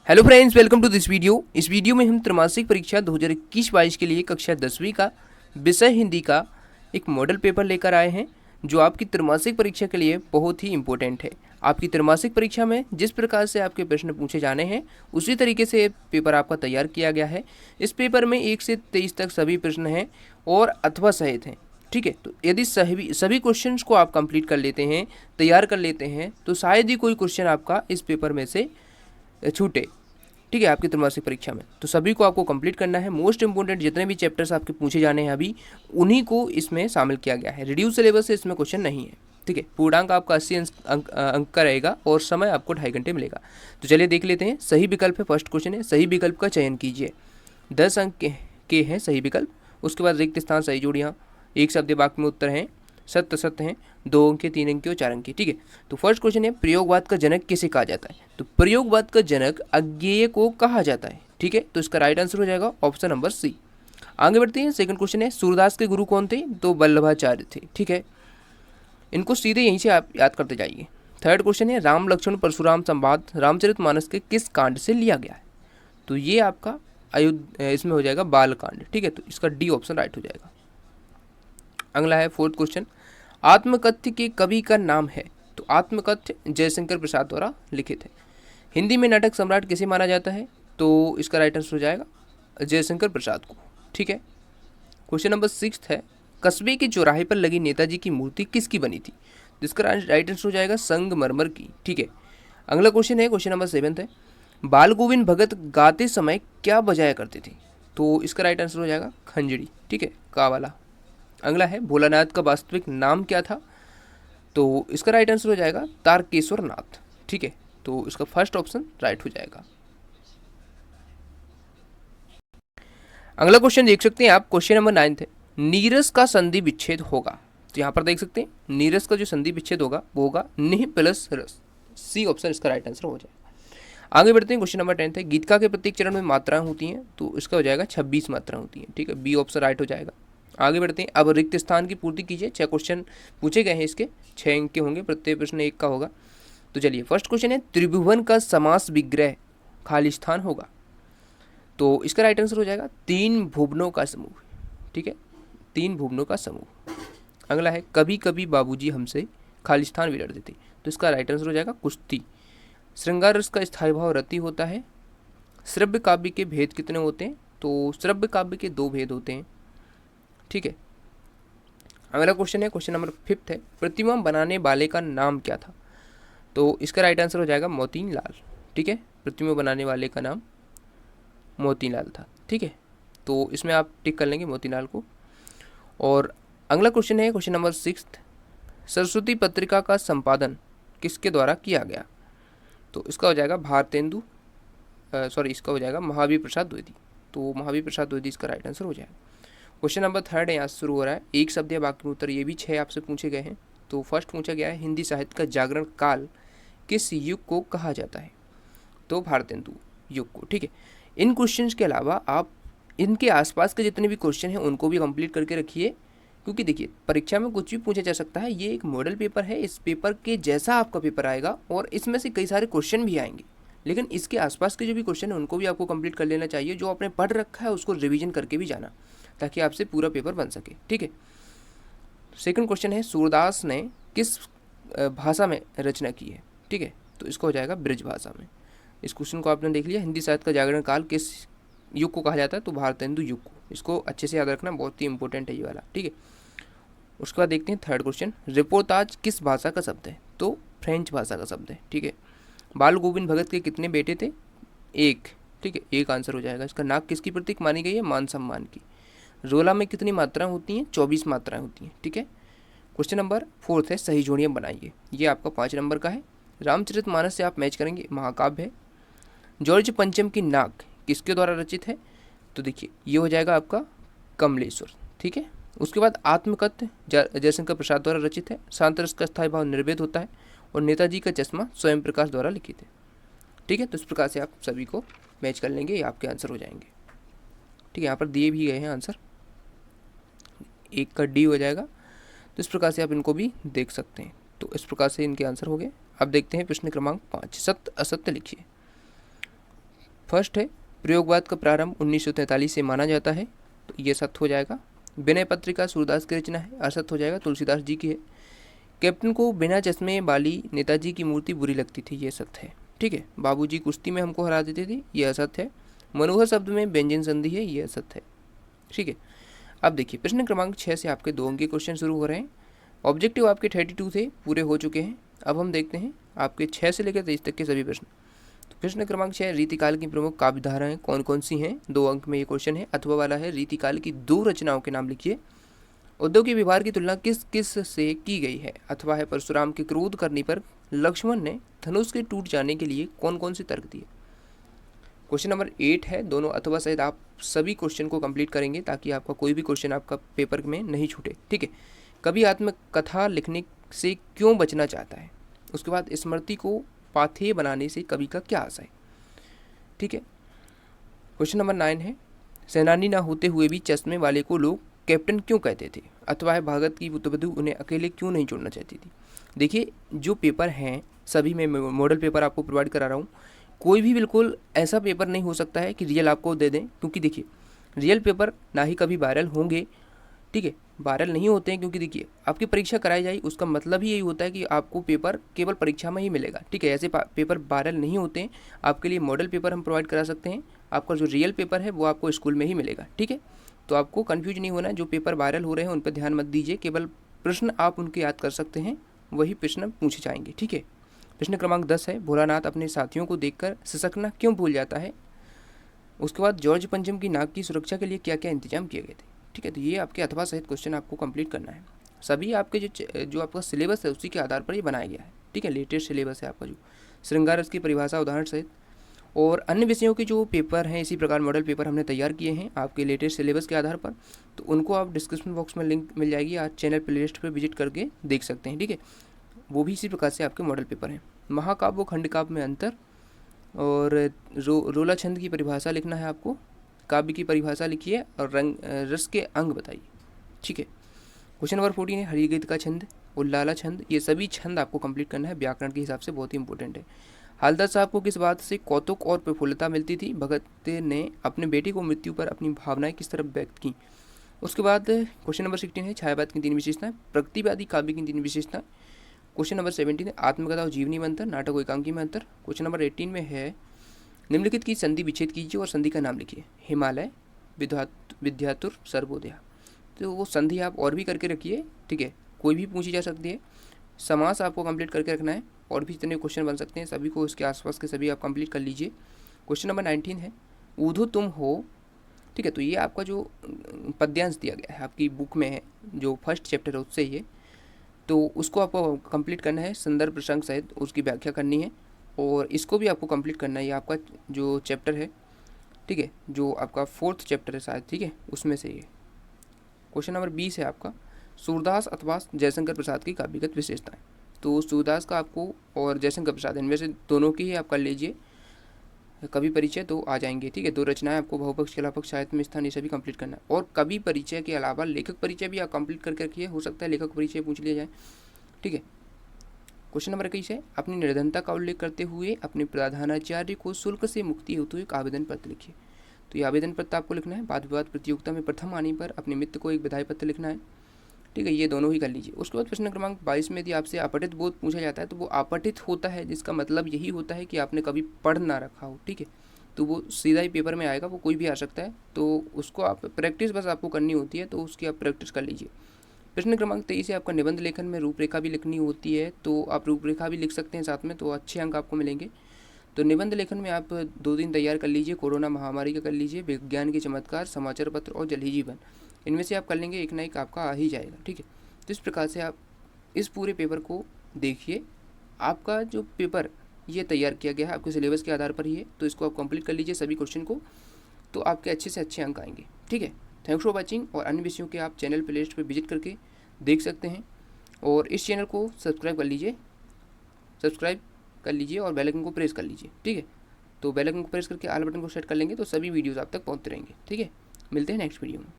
Hello friends, welcome to this video. इस video में हम त्रैमासिक परीक्षा 2021-22 के लिए कक्षा 10वीं का विषय हिंदी का एक मॉडल पेपर लेकर आए हैं जो आपकी त्रैमासिक परीक्षा के लिए बहुत ही इम्पोर्टेंट है। आपकी त्रैमासिक परीक्षा में जिस प्रकार से आपके प्रश्न पूछे जाने हैं उसी तरीके से पेपर आपका तैयार किया गया है। इस पेपर में 1 से 23 तक सभी प्रश्न हैं और अथवा सहित हैं। ठीक है, तो यदि सभी क्वेश्चंस को आप कंप्लीट कर लेते हैं, तैयार कर लेते हैं, तो शायद ही कोई क्वेश्चन आपका इस पेपर में से छूटे। ठीक है, आपकी त्रैमासिक परीक्षा में तो सभी को आपको कंप्लीट करना है। मोस्ट इंपोर्टेंट जितने भी चैप्टर्स आपके पूछे जाने हैं अभी उन्हीं को इसमें शामिल किया गया है। रिड्यूस सिलेबस से इसमें क्वेश्चन नहीं है। ठीक है, पूर्णांक आपका 80 अंक का रहेगा और समय आपको 2.5 घंटे मिलेगा। तो चलिए देख लेते हैं। सही विकल्प है, फर्स्ट क्वेश्चन है, सही विकल्प का चयन कीजिए। 10 अंक के हैं सही विकल्प। उसके बाद रिक्त स्थान सही जोड़ियाँ, एक शब्द वाक्य में उत्तर हैं, सत्य सत्य हैं, 2 अंक के, 3 अंक के और 4 अंक के। ठीक है, तो फर्स्ट क्वेश्चन है, प्रयोगवाद का जनक किसे कहा जाता है? तो प्रयोगवाद का जनक अज्ञेय को कहा जाता है। ठीक है, तो इसका राइट आंसर हो जाएगा ऑप्शन नंबर सी। आगे बढ़ते हैं। सेकंड क्वेश्चन है, सूरदास के गुरु कौन थे? तो वल्लभाचार्य थे। ठीक है, इनको सीधे यहीं से आप याद करते जाइए। थर्ड क्वेश्चन है, राम लक्ष्मण परशुराम संवाद रामचरितमानस के किस कांड से लिया गया है? तो ये आपका इसमें हो जाएगा बाल कांड। ठीक है, तो इसका डी ऑप्शन राइट हो जाएगा। अगला है फोर्थ क्वेश्चन, आत्मकथ्य के कवि का नाम है? तो आत्मकथ्य जयशंकर प्रसाद द्वारा लिखित है। हिंदी में नाटक सम्राट किसे माना जाता है? तो इसका राइट आंसर हो जाएगा जयशंकर प्रसाद को। ठीक है, क्वेश्चन नंबर 6 है, कस्बे के चौराहे पर लगी नेताजी की मूर्ति किसकी बनी थी? तो इसका राइट आंसर हो जाएगा संगमरमर की। ठीक है, अगला क्वेश्चन है, क्वेश्चन नंबर 7 है, बाल गोविंद भगत गाते समय क्या बजाया करते थे? तो इसका राइट आंसर हो जाएगा खंजड़ी। ठीक है, का वाला। अगला है, भोलानाथ का वास्तविक नाम क्या था? तो इसका राइट आंसर हो जाएगा तारकेश्वर नाथ। ठीक है, तो इसका फर्स्ट ऑप्शन राइट हो जाएगा। अगला क्वेश्चन देख सकते हैं आप, क्वेश्चन नंबर 9 है, नीरस का संधि विच्छेद होगा? तो यहाँ पर देख सकते हैं नीरस का जो संधि विच्छेद होगा वो होगा निह प्लस रस। सी ऑप्शन इसका राइट आंसर हो जाएगा। आगे बढ़ते हैं। क्वेश्चन नंबर 10 है, गीतका के प्रत्येक चरण में मात्राएं होती हैं? तो इसका हो जाएगा 26 मात्राएं होती हैं। ठीक है, बी ऑप्शन राइट हो जाएगा। आगे बढ़ते हैं। अब रिक्त स्थान की पूर्ति कीजिए। 6 क्वेश्चन पूछे गए हैं, इसके 6 अंक के होंगे, प्रत्येक प्रश्न 1 का होगा। तो चलिए, फर्स्ट क्वेश्चन है, त्रिभुवन का समास विग्रह खाली स्थान होगा? तो इसका राइट आंसर हो जाएगा 3 भुवनों का समूह। ठीक है, 3 भुवनों का समूह। अगला है, कभी कभी बाबूजी हमसे खाली स्थान बिगड़ देते? तो इसका राइट आंसर हो जाएगा कुश्ती। श्रृंगार रस का स्थायी भाव रति होता है। श्रव्य काव्य के भेद कितने होते हैं? तो श्रव्य काव्य के 2 भेद होते हैं। ठीक है, अगला क्वेश्चन है, क्वेश्चन नंबर 5 है, प्रतिमा बनाने वाले का नाम क्या था? तो इसका राइट आंसर हो जाएगा मोतीलाल। ठीक है, प्रतिमा बनाने वाले का नाम मोतीलाल था। ठीक है, तो इसमें आप टिक कर लेंगे मोतीलाल को। और अगला क्वेश्चन है, क्वेश्चन नंबर 6, सरस्वती पत्रिका का संपादन किसके द्वारा किया गया? तो इसका हो जाएगा भारतेंदु इसका हो जाएगा महावीर प्रसाद द्विवेदी। तो महावीर प्रसाद द्विवेदी इसका राइट आंसर हो जाएगा। क्वेश्चन नंबर 3 है, यहाँ से शुरू हो रहा है, एक शब्द या वाक्य में उत्तर। ये भी 6 आपसे पूछे गए हैं। तो फर्स्ट पूछा गया है, हिंदी साहित्य का जागरण काल किस युग को कहा जाता है? तो भारतेंदु युग को। ठीक है, इन क्वेश्चंस के अलावा आप इनके आसपास के जितने भी क्वेश्चन हैं उनको भी कंप्लीट करके रखिए, क्योंकि देखिए परीक्षा में कुछ भी पूछा जा सकता है। ये एक मॉडल पेपर है, इस पेपर के जैसा आपका पेपर आएगा और इसमें से कई सारे क्वेश्चन भी आएंगे, लेकिन इसके आसपास के जो भी क्वेश्चन है उनको भी आपको कंप्लीट कर लेना चाहिए। जो आपने पढ़ रखा है उसको रिवीजन करके भी जाना, ताकि आपसे पूरा पेपर बन सके। ठीक है, सेकंड क्वेश्चन है, सूरदास ने किस भाषा में रचना की है? ठीक है, तो इसको हो जाएगा ब्रज भाषा में। इस क्वेश्चन को आपने देख लिया। हिंदी साहित्य का जागरण काल किस युग को कहा जाता है? तो भारतेंदु युग को। इसको अच्छे से याद रखना, बहुत ही इंपॉर्टेंट है ये वाला। ठीक है, उसके बाद देखते हैं थर्ड क्वेश्चन, रिपोर्ताज किस भाषा का शब्द है? तो फ्रेंच भाषा का शब्द है। ठीक है, बाल गोविंद भगत के कितने बेटे थे? 1। ठीक है, 1 आंसर हो जाएगा। इसका नाक किसकी प्रतीक मानी गई है? मान सम्मान की। रोला में कितनी मात्राएं होती हैं? 24 मात्राएं होती हैं। ठीक है, क्वेश्चन नंबर 4 है, सही जोड़ियाँ बनाइए। ये आपका 5 नंबर का है। रामचरितमानस से आप मैच करेंगे, महाकाव्य है। जॉर्ज पंचम की नाक किसके द्वारा रचित है? तो देखिए ये हो जाएगा आपका कमलेश्वर। ठीक है, उसके बाद आत्मकथ्य जयशंकर प्रसाद द्वारा रचित है। शांत रस का स्थायी भाव निर्वेद होता है। और नेताजी का चश्मा स्वयं प्रकाश द्वारा लिखित है। ठीक है, तो इस प्रकार से आप सभी को मैच कर लेंगे, ये आपके आंसर हो जाएंगे। ठीक है, यहाँ पर दिए भी गए हैं आंसर, 1 का डी हो जाएगा। तो इस प्रकार से आप इनको भी देख सकते हैं। तो इस प्रकार से इनके आंसर हो गए। अब देखते हैं प्रश्न क्रमांक 5, सत्य असत्य लिखिए। फर्स्ट है प्रयोगवाद का प्रारंभ 1943 से माना जाता है, तो ये सत्य हो जाएगा। विनय पत्रिका सूरदास की रचना है, असत्य हो जाएगा, तुलसीदास जी की है। कैप्टन को बिना चश्मे वाली नेताजी की मूर्ति बुरी लगती थी, ये सत्य है। ठीक है। बाबूजी कुश्ती में हमको हरा देते थे, ये असत्य है। मनोहर शब्द में व्यंजन संधि है, ये असत्य है। ठीक है। अब देखिए प्रश्न क्रमांक 6 से आपके 2 अंक के क्वेश्चन शुरू हो रहे हैं। ऑब्जेक्टिव आपके 32 थे, पूरे हो चुके हैं। अब हम देखते हैं आपके 6 से लेकर 23 तक के सभी प्रश्न। तो प्रश्न क्रमांक 6, रीतिकाल की प्रमुख काव्य धाराएं कौन कौन सी हैं? 2 अंक में ये क्वेश्चन है। अथवा वाला है, रीतिकाल की 2 रचनाओं के नाम लिखिए। उद्धव के व्यवहार की तुलना किस किस से की गई है? अथवा है, परशुराम के क्रोध करने पर लक्ष्मण ने धनुष के टूट जाने के लिए कौन कौन से तर्क दिए? क्वेश्चन नंबर 8 है, दोनों अथवा सहित आप सभी क्वेश्चन को कंप्लीट करेंगे ताकि आपका कोई भी क्वेश्चन आपका पेपर में नहीं छूटे। ठीक है। कभी आत्मकथा लिखने से क्यों बचना चाहता है? उसके बाद स्मृति को पाथेय बनाने से कवि का क्या आशय है? ठीक है। क्वेश्चन नंबर 9 है, सेनानी ना होते हुए भी चश्मे वाले को लोग कैप्टन क्यों कहते थे? अथवा है, भागत की पुत्रवधू उन्हें अकेले क्यों नहीं छोड़ना चाहती थी? देखिए जो पेपर हैं सभी में मॉडल पेपर आपको प्रोवाइड करा रहा हूँ। कोई भी बिल्कुल ऐसा पेपर नहीं हो सकता है कि रियल आपको दे दें, क्योंकि देखिए रियल पेपर ना ही कभी वायरल होंगे। ठीक है। वायरल नहीं होते हैं क्योंकि देखिए आपकी परीक्षा कराई जाए उसका मतलब ही यही होता है कि आपको पेपर केवल परीक्षा में ही मिलेगा। ठीक है। ऐसे पेपर वायरल नहीं होते हैं। आपके लिए मॉडल पेपर हम प्रोवाइड करा सकते हैं। आपका जो रियल पेपर है वो आपको स्कूल में ही मिलेगा। ठीक है। तो आपको कन्फ्यूज नहीं होना है। जो पेपर वायरल हो रहे हैं उन पर ध्यान मत दीजिए, केवल प्रश्न आप उनके याद कर सकते हैं, वही प्रश्न पूछे जाएंगे। ठीक है। प्रश्न क्रमांक 10 है, भोलानाथ अपने साथियों को देखकर सिसकना क्यों भूल जाता है? उसके बाद जॉर्ज पंचम की नाक की सुरक्षा के लिए क्या क्या इंतजाम किए गए थे? ठीक है। तो ये आपके अथवा सहित क्वेश्चन आपको कंप्लीट करना है। सभी आपके जो आपका सिलेबस है उसी के आधार पर ये बनाया गया है। ठीक है। लेटेस्ट सिलेबस है आपका, जो श्रृंगार रस की परिभाषा उदाहरण सहित और अन्य विषयों के जो पेपर हैं इसी प्रकार मॉडल पेपर हमने तैयार किए हैं आपके लेटेस्ट सिलेबस के आधार पर। तो उनको आप डिस्क्रिप्शन बॉक्स में लिंक मिल जाएगी, आज चैनल प्लेलिस्ट पर विजिट करके देख सकते हैं। ठीक है। वो भी इसी प्रकार से आपके मॉडल पेपर हैं। महाकाव्य व खंड काव्य में अंतर और रोला छंद की परिभाषा लिखना है आपको। काव्य की परिभाषा लिखिए और रस के अंग बताइए। ठीक है। क्वेश्चन नंबर 14 है, हरिगीत का छंद, उल्लाला छंद, ये सभी छंद आपको कंप्लीट करना है। व्याकरण के हिसाब से बहुत ही इंपॉर्टेंट है। हालदार साहब को किस बात से कौतुक और प्रफुल्लता मिलती थी? भगत ने अपने बेटे को मृत्यु पर अपनी भावनाएं किस तरह व्यक्त की? उसके बाद क्वेश्चन नंबर 16 है, छायावाद की 3 विशेषताएं, प्रगतिवादी काव्य की 3 विशेषताएं। क्वेश्चन नंबर 17 है, आत्मकथा और जीवनी में अंतर, नाटक और एकांकी में अंतर। क्वेश्चन नंबर 18 में है, निम्नलिखित की संधि विच्छेद कीजिए और संधि का नाम लिखिए। हिमालय, विद्यातुर, सर्वोदय। तो वो संधि आप और भी करके रखिए। ठीक है। कोई भी पूछी जा सकती है। समास आपको कंप्लीट करके रखना है। और भी जितने क्वेश्चन बन सकते हैं सभी को इसके आसपास के सभी आप कंप्लीट कर लीजिए। क्वेश्चन नंबर 19 है, ऊधो तुम हो। ठीक है। तो ये आपका जो पद्यांश दिया गया है आपकी बुक में है, जो फर्स्ट चैप्टर है उससे ये, तो उसको आपको कंप्लीट करना है, संदर्भ प्रसंग सहित उसकी व्याख्या करनी है और इसको भी आपको कंप्लीट करना है। ये आपका जो चैप्टर है, ठीक है, जो आपका 4th चैप्टर है शायद, ठीक है, उसमें से ये। क्वेश्चन नंबर 20 है आपका, सूरदास अथवा जयशंकर प्रसाद की काव्यगत विशेषताएं। तो सूरदास का आपको और जयशंकर प्रसाद इनमें से दोनों की ही आप कर लीजिए कवि परिचय, तो आ जाएंगे। ठीक है। 2 रचनाएं आपको बहुपक्ष, कलापक्ष, साहित्य में स्थान, ये सभी कंप्लीट करना है। और कवि परिचय के अलावा लेखक परिचय भी आप कंप्लीट करके रखिए, हो सकता है लेखक परिचय पूछ लिया जाए। ठीक है। क्वेश्चन नंबर 21 है, अपनी निर्धनता का उल्लेख करते हुए अपने प्रधानाचार्य को शुल्क से मुक्ति हेतु एक आवेदन पत्र लिखिए। तो ये आवेदन पत्र आपको लिखना है। वाद विवाद प्रतियोगिता में प्रथम आने पर अपने मित्र को एक बधाई पत्र लिखना है। ठीक है। ये दोनों ही कर लीजिए। उसके बाद प्रश्न क्रमांक 22 में यदि आपसे अपठित बोध पूछा जाता है तो वो अपठित होता है जिसका मतलब यही होता है कि आपने कभी पढ़ ना रखा हो। ठीक है। तो वो सीधा ही पेपर में आएगा, वो कोई भी आ सकता है, तो उसको आप प्रैक्टिस बस आपको करनी होती है, तो उसकी आप प्रैक्टिस कर लीजिए। प्रश्न क्रमांक 23 है, आपका निबंध लेखन में रूपरेखा भी लिखनी होती है, तो आप रूपरेखा भी लिख सकते हैं साथ में, तो अच्छे अंक आपको मिलेंगे। तो निबंध लेखन में आप 2 दिन तैयार कर लीजिए। कोरोना महामारी का कर लीजिए, विज्ञान के चमत्कार, समाचार पत्र और जल ही जीवन, इनमें से आप कर लेंगे, एक ना एक आपका आ ही जाएगा। ठीक है। तो इस प्रकार से आप इस पूरे पेपर को देखिए। आपका जो पेपर ये तैयार किया गया है आपके सिलेबस के आधार पर ही है, तो इसको आप कंप्लीट कर लीजिए सभी क्वेश्चन को, तो आपके अच्छे से अच्छे अंक आएंगे। ठीक है। Thanks for watching. और अन्य विषयों के आप चैनल प्लेलिस्ट पर विजिट करके देख सकते हैं और इस चैनल को सब्सक्राइब कर लीजिए और बेल आइकन को प्रेस कर लीजिए। ठीक है। तो बेल आइकन को प्रेस करके ऑल बटन को सेट कर लेंगे तो सभी वीडियोज़ आप तक पहुँचते रहेंगे। ठीक है। मिलते हैं नेक्स्ट वीडियो में।